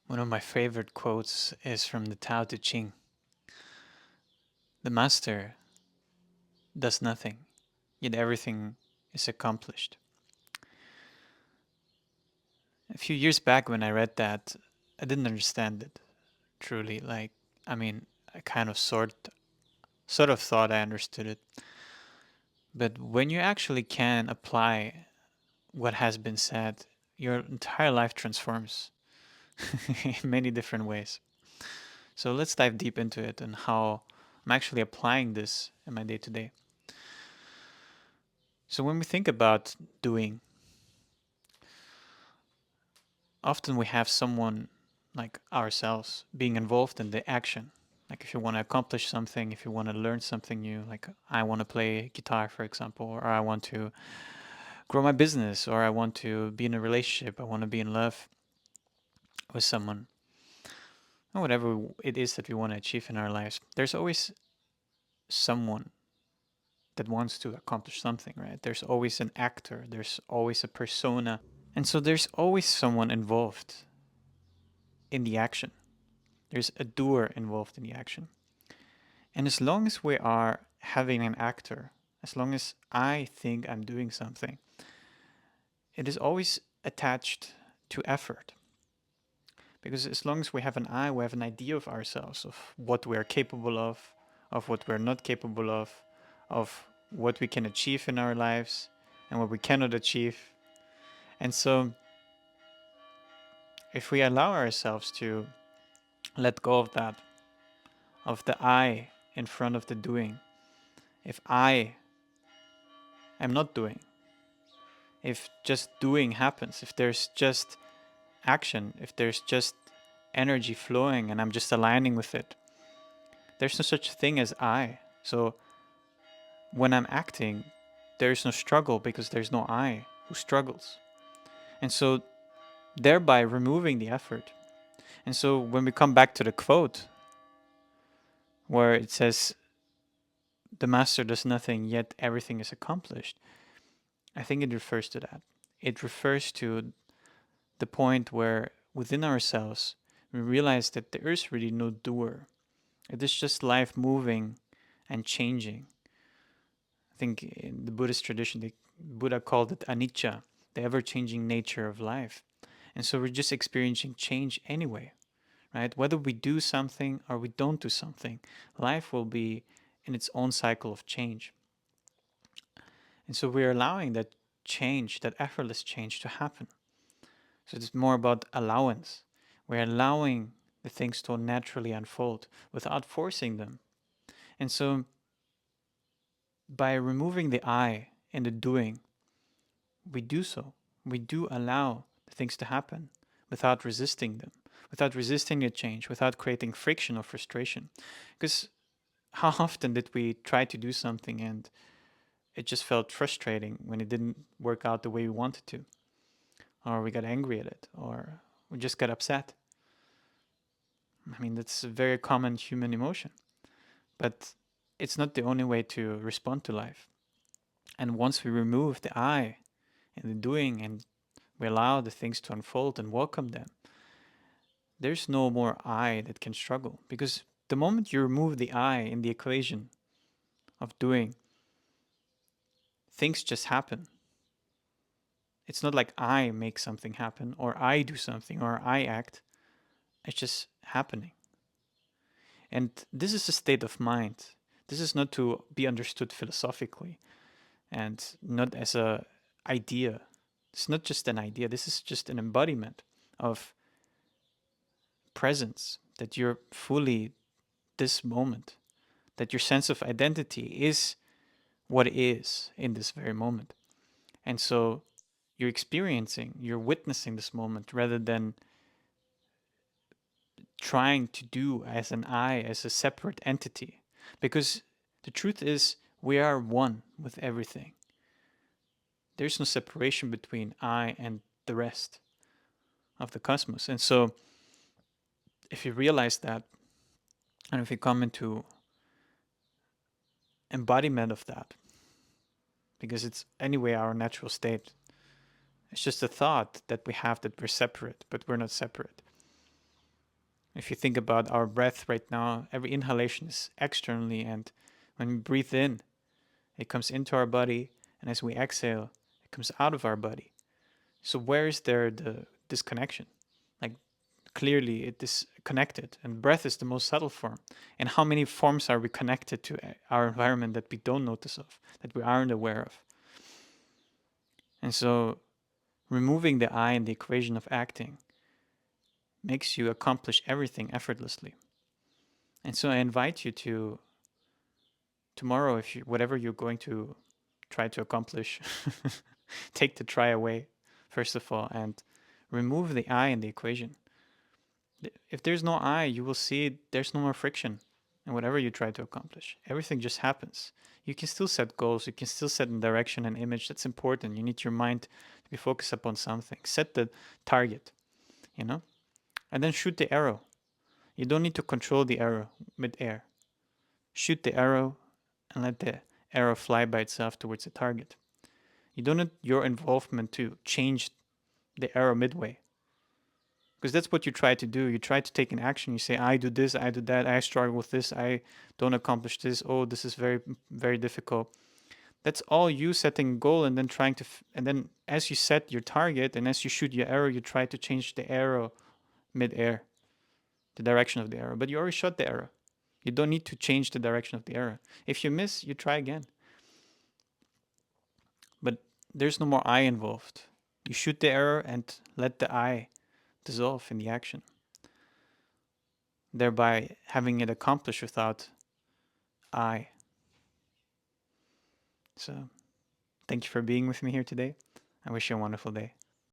One of my favorite quotes is from the Tao Te Ching. The master does nothing, yet everything is accomplished. A few years back when I read that, I didn't understand it truly. I kind of sort of thought I understood it. But when you actually can apply what has been said, your entire life transforms in many different ways. So let's dive deep into it and how I'm actually applying this in my day to day. So when we think about doing, often we have someone like ourselves being involved in the action. Like if you want to accomplish something, if you want to learn something new, like I want to play guitar, for example, or I want to grow my business, or I want to be in a relationship, I want to be in love with someone, or whatever it is that we want to achieve in our lives, there's always someone that wants to accomplish something, right? There's always an actor, there's always a persona. And so there's always someone involved in the action. There's a doer involved in the action. And as long as we are having an actor, as long as I think I'm doing something, it is always attached to effort. Because as long as we have an I, we have an idea of ourselves, of what we are capable of what we're not capable of what we can achieve in our lives and what we cannot achieve. And so, if we allow ourselves to let go of that, of the I in front of the doing, if I am not doing, if just doing happens, if there's just action, if there's just energy flowing and I'm just aligning with it, there's no such thing as I. So when I'm acting, there's no struggle because there's no I who struggles. And so, thereby removing the effort. And so, when we come back to the quote where it says, the master does nothing, yet everything is accomplished, I think it refers to that. It refers to the point where within ourselves we realize that there is really no doer. It is just life moving and changing. I think in the Buddhist tradition, the Buddha called it anicca, the ever changing nature of life. And so we're just experiencing change anyway, right? Whether we do something or we don't do something, life will be in its own cycle of change. And so we're allowing that change, that effortless change to happen. So it's more about allowance. We're allowing the things to naturally unfold without forcing them. And so by removing the I in the doing, we do so. We do allow the things to happen without resisting them, without resisting the change, without creating friction or frustration. Because how often did we try to do something and it just felt frustrating when it didn't work out the way we wanted to, or we got angry at it, or we just got upset? I mean, that's a very common human emotion, but it's not the only way to respond to life. And once we remove the I in the doing and we allow the things to unfold and welcome them, there's no more I that can struggle. Because the moment you remove the I in the equation of doing, things just happen. It's not like I make something happen or I do something or I act. It's just happening. And this is a state of mind. This is not to be understood philosophically and not as a idea. It's not just an idea. This is just an embodiment of presence, that you're fully this moment, that your sense of identity is what is in this very moment. And so you're experiencing, you're witnessing this moment rather than trying to do as an I, as a separate entity. Because the truth is, we are one with everything. There's no separation between I and the rest of the cosmos. And so, if you realize that, and if you come into embodiment of that, because it's anyway our natural state, it's just a thought that we have that we're separate, but we're not separate. If you think about our breath right now, every inhalation is externally, and when we breathe in, it comes into our body, and as we exhale, it comes out of our body. So where is there the disconnection? Like clearly it is connected, and breath is the most subtle form. And how many forms are we connected to our environment that we don't notice of, that we aren't aware of? And so removing the I in the equation of acting makes you accomplish everything effortlessly. And so I invite you to tomorrow, if you, whatever you're going to try to accomplish, take the try away, first of all, and remove the I in the equation. If there's no I, you will see there's no more friction in whatever you try to accomplish. Everything just happens. You can still set goals, you can still set a direction and image. That's important. You need your mind to be focused upon something. Set the target, you know, and then shoot the arrow. You don't need to control the arrow mid-air. Shoot the arrow and let the arrow fly by itself towards the target. You don't need your involvement to change the arrow midway. Because that's what you try to do. You try to take an action. You say, I do this, I do that, I struggle with this, I don't accomplish this. Oh, this is very, very difficult. That's all you setting a goal and then trying to, and then as you set your target and as you shoot your arrow, you try to change the arrow mid-air, the direction of the arrow. But you already shot the arrow. You don't need to change the direction of the arrow. If you miss, you try again. But there's no more I involved. You shoot the arrow and let the I dissolve in the action, thereby having it accomplished without I. So, thank you for being with me here today. I wish you a wonderful day.